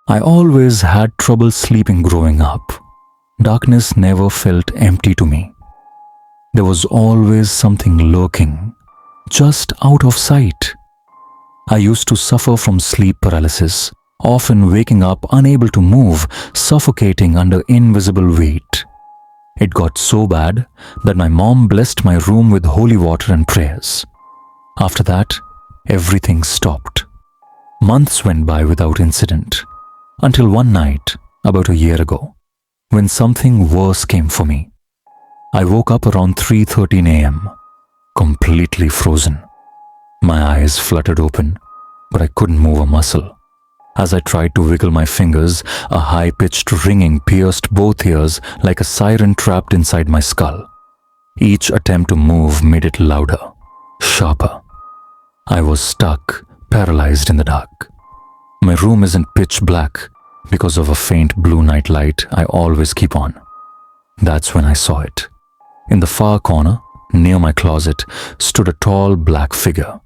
I always had trouble sleeping growing up. Darkness never felt empty to me. There was always something lurking, just out of sight. I used to suffer from sleep paralysis, often waking up unable to move, suffocating under invisible weight. It got so bad that my mom blessed my room with holy water and prayers. After that, everything stopped. Months went by without incident, until one night, about a year ago, when something worse came for me. I woke up around 3:13 a.m., completely frozen. My eyes fluttered open, but I couldn't move a muscle. As I tried to wiggle my fingers, a high-pitched ringing pierced both ears like a siren trapped inside my skull. Each attempt to move made it louder, sharper. I was stuck, paralyzed in the dark. My room isn't pitch black because of a faint blue night light I always keep on. That's when I saw it. In the far corner, near my closet, stood a tall black figure.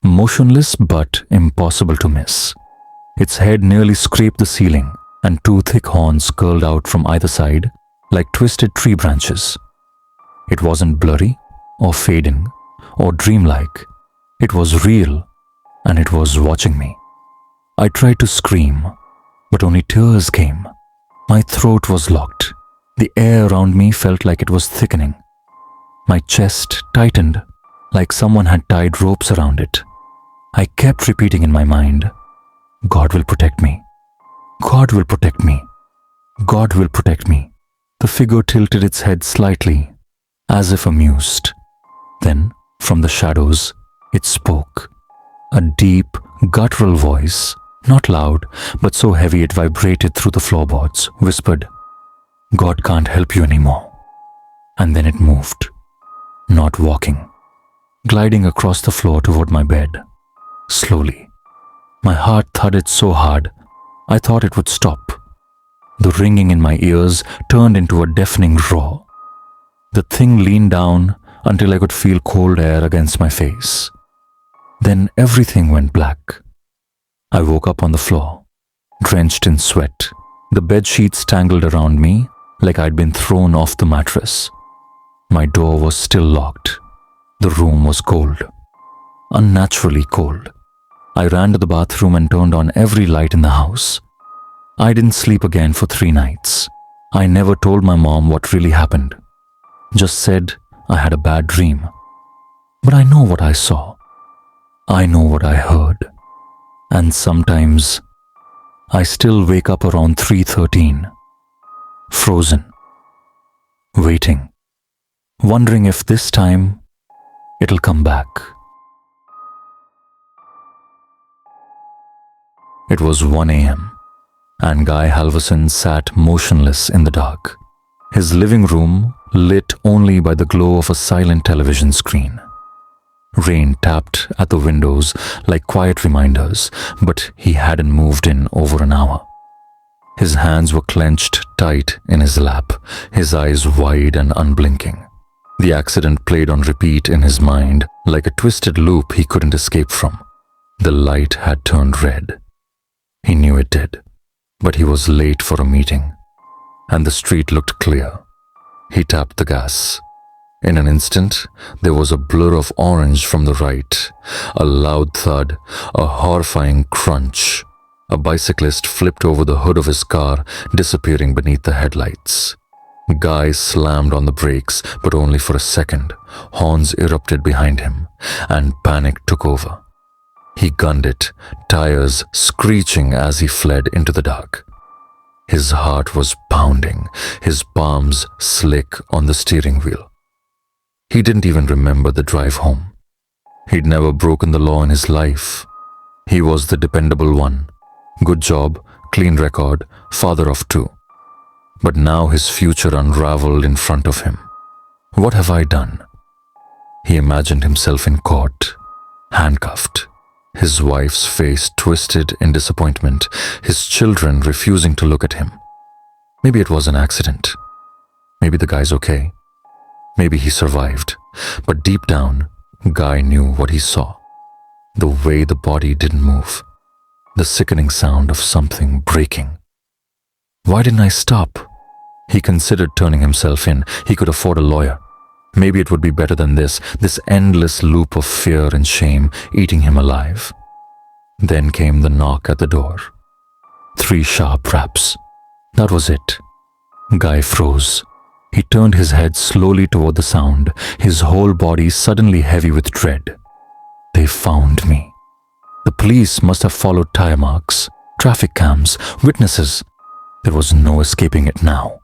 Motionless but impossible to miss. Its head nearly scraped the ceiling, and two thick horns curled out from either side like twisted tree branches. It wasn't blurry or fading or dreamlike. It was real, and it was watching me. I tried to scream, but only tears came. My throat was locked. The air around me felt like it was thickening. My chest tightened like someone had tied ropes around it. I kept repeating in my mind, God will protect me. God will protect me. God will protect me. The figure tilted its head slightly, as if amused. Then, from the shadows, it spoke. A deep, guttural voice, not loud, but so heavy it vibrated through the floorboards, whispered, God can't help you anymore. And then it moved, not walking, gliding across the floor toward my bed. Slowly. My heart thudded so hard, I thought it would stop. The ringing in my ears turned into a deafening roar. The thing leaned down until I could feel cold air against my face. Then everything went black. I woke up on the floor, drenched in sweat. The bed sheets tangled around me like I'd been thrown off the mattress. My door was still locked. The room was cold, unnaturally cold. I ran to the bathroom and turned on every light in the house. I didn't sleep again for 3 nights. I never told my mom what really happened. Just said I had a bad dream. But I know what I saw. I know what I heard. And sometimes I still wake up around 3:13, frozen, waiting, wondering if this time it'll come back. It was 1 a.m. and Guy Halverson sat motionless in the dark, his living room lit only by the glow of a silent television screen. Rain tapped at the windows like quiet reminders, but he hadn't moved in over an hour. His hands were clenched tight in his lap, his eyes wide and unblinking. The accident played on repeat in his mind like a twisted loop he couldn't escape from. The light had turned red. He knew it did, but he was late for a meeting, and the street looked clear. He tapped the gas. In an instant, there was a blur of orange from the right, a loud thud, a horrifying crunch. A bicyclist flipped over the hood of his car, disappearing beneath the headlights. Guy slammed on the brakes, but only for a second. Horns erupted behind him, and panic took over. He gunned it, tires screeching as he fled into the dark. His heart was pounding, his palms slick on the steering wheel. He didn't even remember the drive home. He'd never broken the law in his life. He was the dependable one. Good job, clean record, father of 2. But now his future unraveled in front of him. What have I done? He imagined himself in court, handcuffed, his wife's face twisted in disappointment, his children refusing to look at him. Maybe it was an accident. Maybe the guy's okay. Maybe he survived. But deep down, Guy knew what he saw. The way the body didn't move. the sickening sound of something breaking. Why didn't I stop? He considered turning himself in. He could afford a lawyer. Maybe it would be better than this endless loop of fear and shame eating him alive. Then came the knock at the door. 3 sharp raps. That was it. Guy froze. He turned his head slowly toward the sound, his whole body suddenly heavy with dread. They found me. The police must have followed tire marks, traffic cams, witnesses. There was no escaping it now.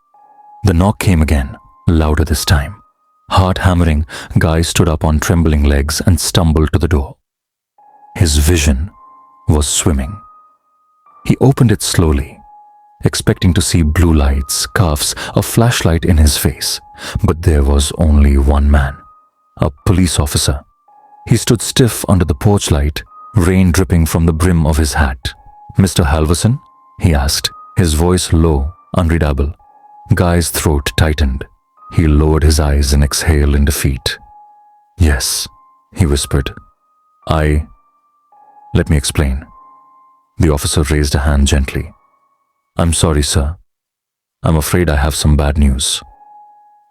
The knock came again, louder this time. Heart hammering, Guy stood up on trembling legs and stumbled to the door. His vision was swimming. He opened it slowly, expecting to see blue lights, cuffs, a flashlight in his face. But there was only one man, a police officer. He stood stiff under the porch light, rain dripping from the brim of his hat. "Mr. Halverson?" he asked, his voice low, unreadable. Guy's throat tightened. He lowered his eyes and exhaled in defeat. "Yes," he whispered. Let me explain." The officer raised a hand gently. "I'm sorry, sir. I'm afraid I have some bad news."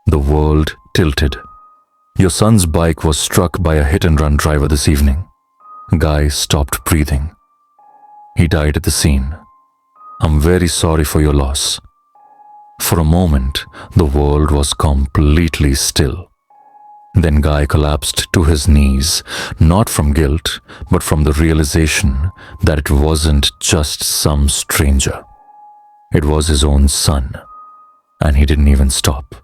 The world tilted. "Your son's bike was struck by a hit-and-run driver this evening." Guy stopped breathing. "He died at the scene. I'm very sorry for your loss." For a moment, the world was completely still. Then Guy collapsed to his knees, not from guilt, but from the realization that it wasn't just some stranger. It was his own son, and he didn't even stop.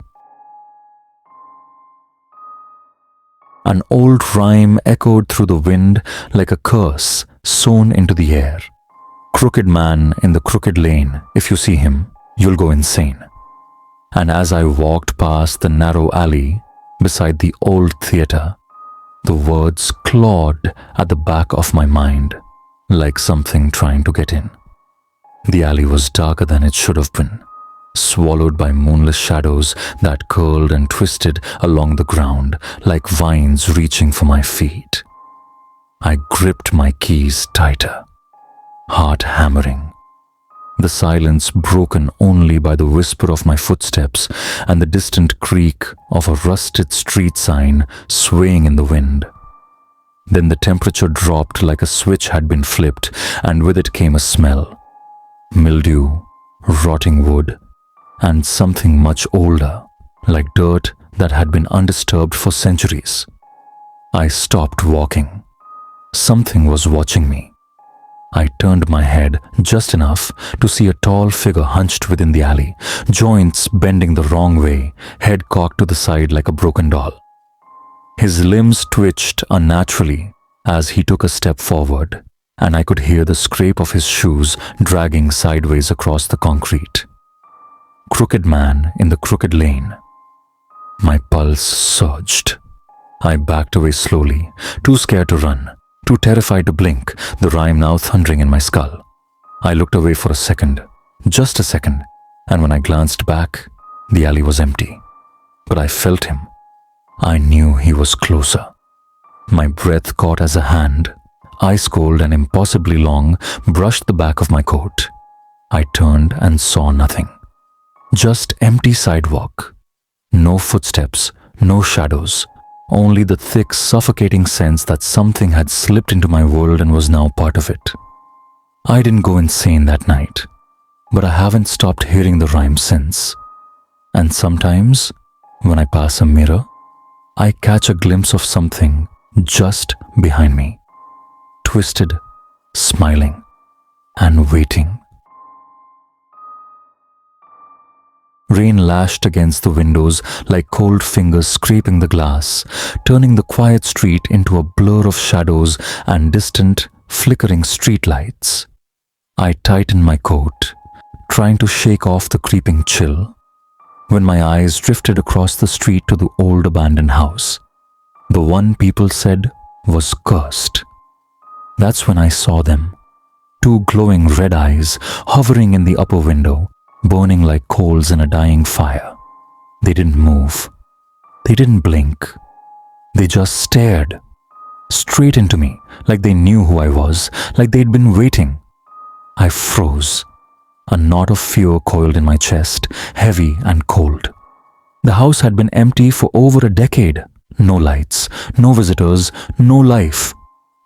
An old rhyme echoed through the wind like a curse sewn into the air. "Crooked man in the crooked lane, if you see him, you'll go insane." And as I walked past the narrow alley beside the old theater, the words clawed at the back of my mind like something trying to get in. The alley was darker than it should have been, swallowed by moonless shadows that curled and twisted along the ground like vines reaching for my feet. I gripped my keys tighter, heart hammering. The silence broken only by the whisper of my footsteps and the distant creak of a rusted street sign swaying in the wind. Then the temperature dropped like a switch had been flipped, and with it came a smell. Mildew, rotting wood, and something much older, like dirt that had been undisturbed for centuries. I stopped walking. Something was watching me. I turned my head just enough to see a tall figure hunched within the alley, joints bending the wrong way, head cocked to the side like a broken doll. His limbs twitched unnaturally as he took a step forward, and I could hear the scrape of his shoes dragging sideways across the concrete. Crooked man in the crooked lane. My pulse surged. I backed away slowly, too scared to run, too terrified to blink, the rhyme now thundering in my skull. I looked away for a second, just a second, and when I glanced back, the alley was empty. But I felt him. I knew he was closer. My breath caught as a hand, ice cold and impossibly long, brushed the back of my coat. I turned and saw nothing. Just empty sidewalk. No footsteps, no shadows. Only the thick, suffocating sense that something had slipped into my world and was now part of it. I didn't go insane that night, but I haven't stopped hearing the rhyme since. And sometimes, when I pass a mirror, I catch a glimpse of something just behind me, twisted, smiling, and waiting. Rain lashed against the windows like cold fingers scraping the glass, turning the quiet street into a blur of shadows and distant, flickering streetlights. I tightened my coat, trying to shake off the creeping chill, when my eyes drifted across the street to the old abandoned house. The one people said was cursed. That's when I saw them, 2 glowing red eyes hovering in the upper window, burning like coals in a dying fire. They didn't move. They didn't blink. They just stared straight into me, like they knew who I was, like they'd been waiting. I froze. A knot of fear coiled in my chest, heavy and cold. The house had been empty for over a decade. No lights, no visitors, no life.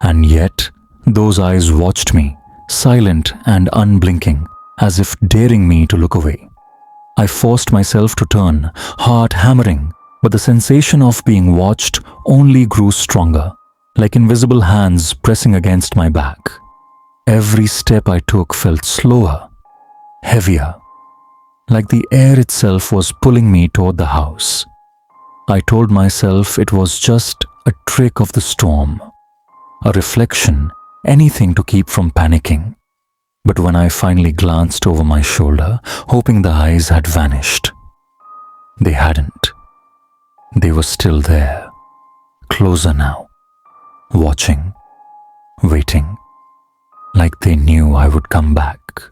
And yet, those eyes watched me, silent and unblinking, as if daring me to look away. I forced myself to turn, heart hammering, but the sensation of being watched only grew stronger, like invisible hands pressing against my back. Every step I took felt slower, heavier, like the air itself was pulling me toward the house. I told myself it was just a trick of the storm, a reflection, anything to keep from panicking. But when I finally glanced over my shoulder, hoping the eyes had vanished, they hadn't. They were still there, closer now, watching, waiting, like they knew I would come back.